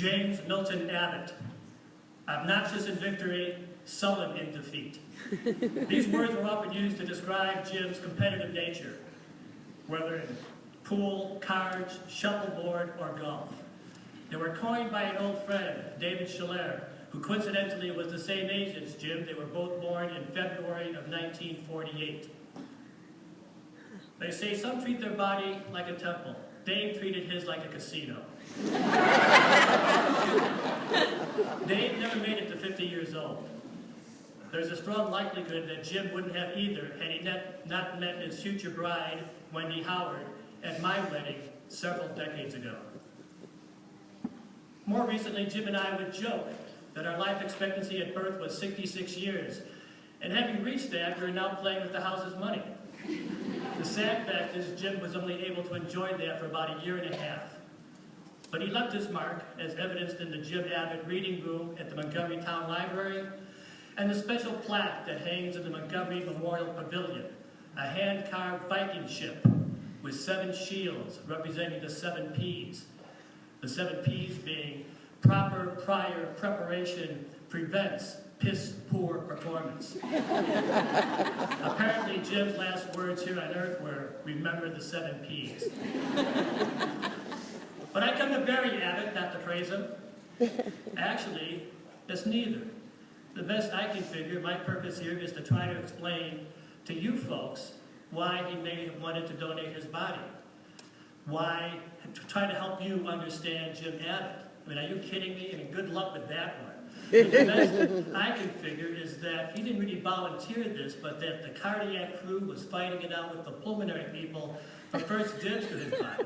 James Milton Abbott, obnoxious in victory, sullen in defeat. These words were often used to describe Jim's competitive nature, whether in pool, cards, shuffleboard, or golf. They were coined by an old friend, David Schiller, who coincidentally was the same age as Jim. They were both born in February of 1948. They say some treat their body like a temple. Dave treated his like a casino. Dave never made it to 50 years old. There's a strong likelihood that Jim wouldn't have either had he not met his future bride, Wendy Howard, at my wedding several decades ago. More recently, Jim and I would joke that our life expectancy at birth was 66 years, and having reached that, we're now playing with the house's money. The sad fact is Jim was only able to enjoy that for about a year and a half. But he left his mark, as evidenced in the Jim Abbott reading room at the Montgomery Town Library, and the special plaque that hangs in the Montgomery Memorial Pavilion, a hand-carved Viking ship with 7 shields representing the 7 Ps. The 7 Ps being proper prior preparation prevents piss-poor performance. Apparently, Jim's last words here on Earth were, remember the 7 Ps. But I come to bury Abbott, not to praise him. Actually, it's neither. The best I can figure, my purpose here is to try to explain to you folks why he may have wanted to donate his body. Why, to try to help you understand Jim Abbott. I mean, are you kidding me? I mean, good luck with that one. The best I can figure is that he didn't really volunteer this, but that the cardiac crew was fighting it out with the pulmonary people for first dibs to his body.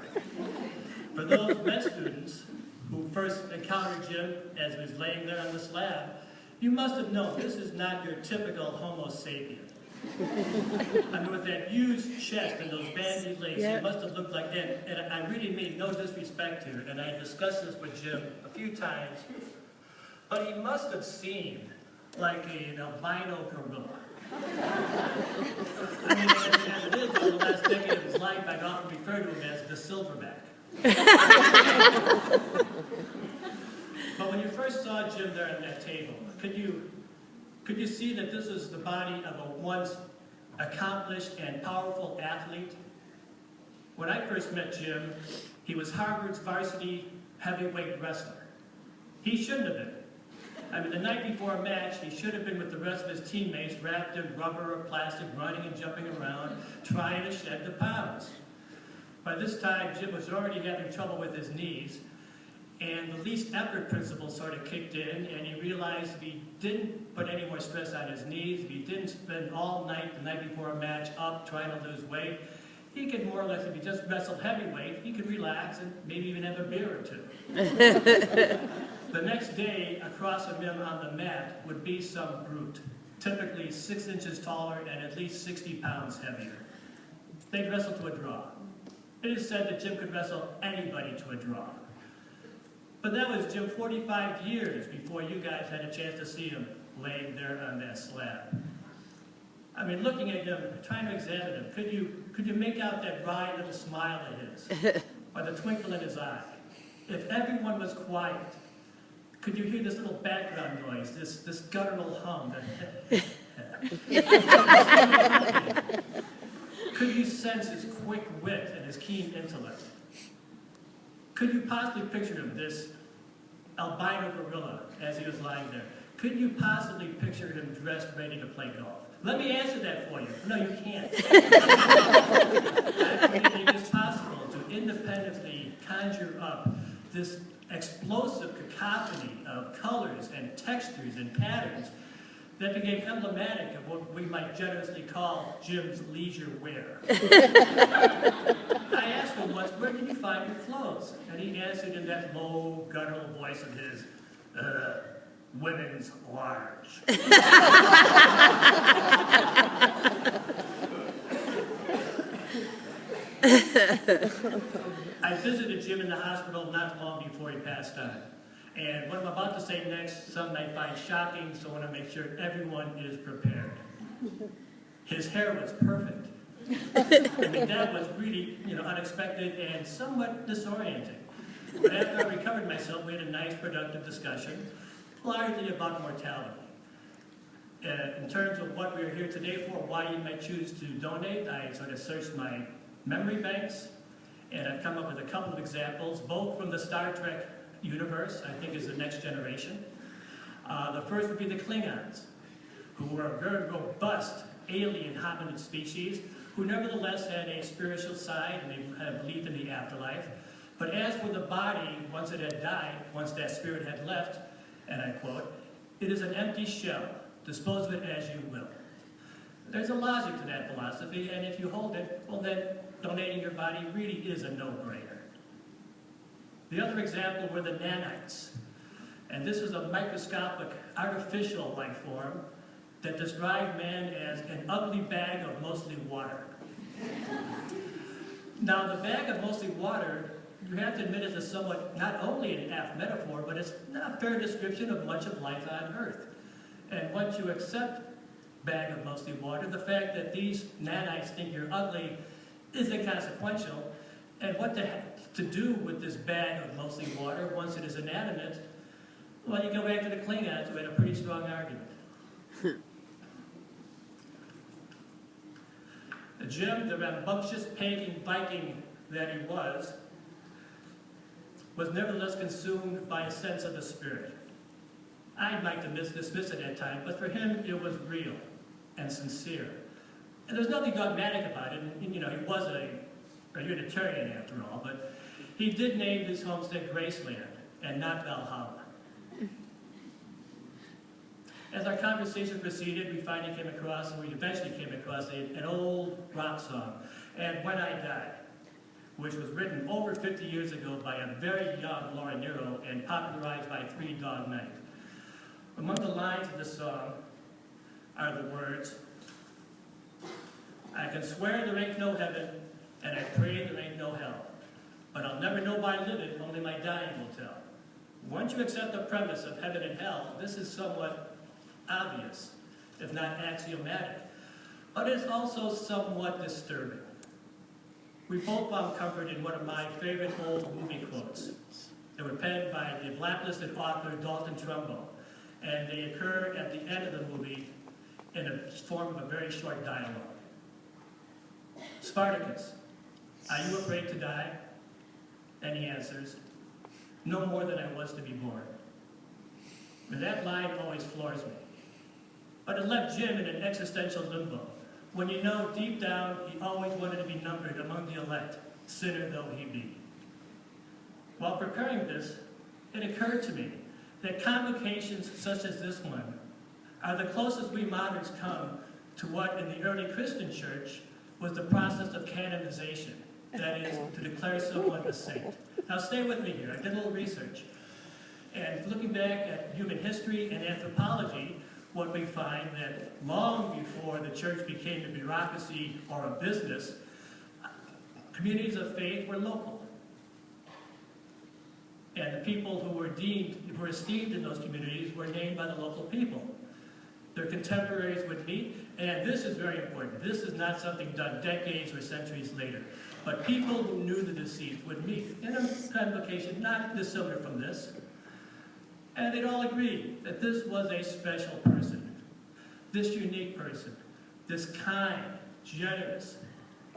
For those med students who first encountered Jim as he was laying there on the slab, you must have known this is not your typical Homo sapien. I mean, with that huge chest and those bandy legs, he must have looked like that. And I really mean no disrespect here, and I discussed this with Jim a few times, but he must have seemed like an albino gorilla. I mean, as it is, over the last decade of his life, I'd often refer to him as the silverback. But when you first saw Jim there at that table, could you see that this is the body of a once accomplished and powerful athlete? When I first met Jim, he was Harvard's varsity heavyweight wrestler. He shouldn't have been. I mean, the night before a match, he should have been with the rest of his teammates, wrapped in rubber or plastic, running and jumping around, trying to shed the pounds. By this time, Jim was already having trouble with his knees, and the least effort principle sort of kicked in, and he realized if he didn't put any more stress on his knees, if he didn't spend all night, the night before a match, up trying to lose weight, he could more or less, if he just wrestled heavyweight, he could relax and maybe even have a beer or two. The next day, across from him on the mat would be some brute, typically 6 inches taller and at least 60 pounds heavier. They'd wrestle to a draw. It is said that Jim could wrestle anybody to a draw. But that was Jim 45 years before you guys had a chance to see him laying there on that slab. I mean, looking at him, trying to examine him, could you make out that wry little smile of his, or the twinkle in his eye? If everyone was quiet, could you hear this little background noise, this guttural hum? Could you sense his quick wit and his keen intellect? Could you possibly picture him, this albino gorilla, as he was lying there? Could you possibly picture him dressed, ready to play golf? Let me answer that for you. No, you can't. I mean, it is possible to independently conjure up this explosive cacophony of colors and textures and patterns that became emblematic of what we might generously call Jim's leisure wear. I asked him once, where did you find your clothes? And he answered in that low, guttural voice of his, women's large. I visited Jim in the hospital not long before he passed on. And what I'm about to say next, some may find shocking, so I want to make sure everyone is prepared. His hair was perfect. I mean, that was really, unexpected and somewhat disorienting. But after I recovered myself, we had a nice, productive discussion, largely about mortality. In terms of what we are here today for, why you might choose to donate, I sort of searched my memory banks, and I've come up with a couple of examples, both from the Star Trek universe, I think is the next generation. The first would be the Klingons, who were a very robust alien hominid species, who nevertheless had a spiritual side and they had a belief in the afterlife. But as for the body, once it had died, once that spirit had left, and I quote, "It is an empty shell. Dispose of it as you will." There's a logic to that philosophy, and if you hold it, well then donating your body really is a no-brainer. The other example were the nanites. And this is a microscopic, artificial life form that described man as an ugly bag of mostly water. Now, the bag of mostly water, you have to admit, is a somewhat, not only an apt metaphor, but it's not a fair description of much of life on Earth. And once you accept bag of mostly water, the fact that these nanites think you're ugly is inconsequential. And what to do with this bag of mostly water once it is inanimate? Well, you go back to the Klingons, who had a pretty strong argument. Jim, the rambunctious pagan Viking that he was nevertheless consumed by a sense of the spirit. I'd like to dismiss it at times, but for him it was real and sincere. And there's nothing dogmatic about it. And, you know, he was a Unitarian after all, but he did name his homestead Graceland and not Valhalla. As our conversation proceeded, we eventually came across an old rock song, "And When I Die," which was written over 50 years ago by a very young Laura Nyro and popularized by Three Dog Night. Among the lines of the song are the words, "I can swear there ain't no heaven, and I pray there ain't no hell. But I'll never know by living, only my dying will tell." Once you accept the premise of heaven and hell, this is somewhat obvious, if not axiomatic, but it's also somewhat disturbing. We both found comfort in one of my favorite old movie quotes. They were penned by the blacklisted author Dalton Trumbo, and they occur at the end of the movie in the form of a very short dialogue. "Spartacus, are you afraid to die?" And he answers, "No more than I was to be born." And that line always floors me. But it left Jim in an existential limbo, when you know deep down he always wanted to be numbered among the elect, sinner though he be. While preparing this, it occurred to me that convocations such as this one are the closest we moderns come to what in the early Christian church was the process of canonization, that is, to declare someone a saint. Now stay with me here, I did a little research. And looking back at human history and anthropology, what we find that long before the church became a bureaucracy or a business, communities of faith were local. And the people who were esteemed in those communities were named by the local people. Their contemporaries would meet, and this is very important. This is not something done decades or centuries later. But people who knew the deceased would meet in a convocation not dissimilar from this. And they'd all agree that this was a special person, this unique person, this kind, generous,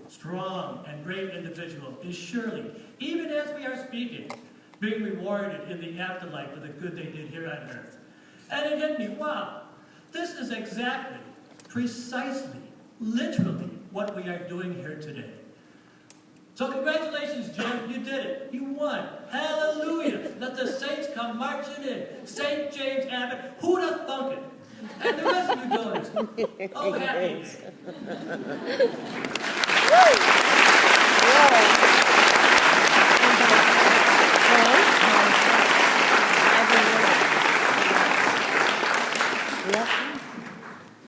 strong, and brave individual is surely, even as we are speaking, being rewarded in the afterlife for the good they did here on earth. And it hit me, wow, this is exactly, precisely, literally what we are doing here today. So congratulations, Jim, you did it. You won. Hallelujah. Let the saints come marching in. St. James Abbott, who'd have thunk it? And the rest of you donors, oh, happy day.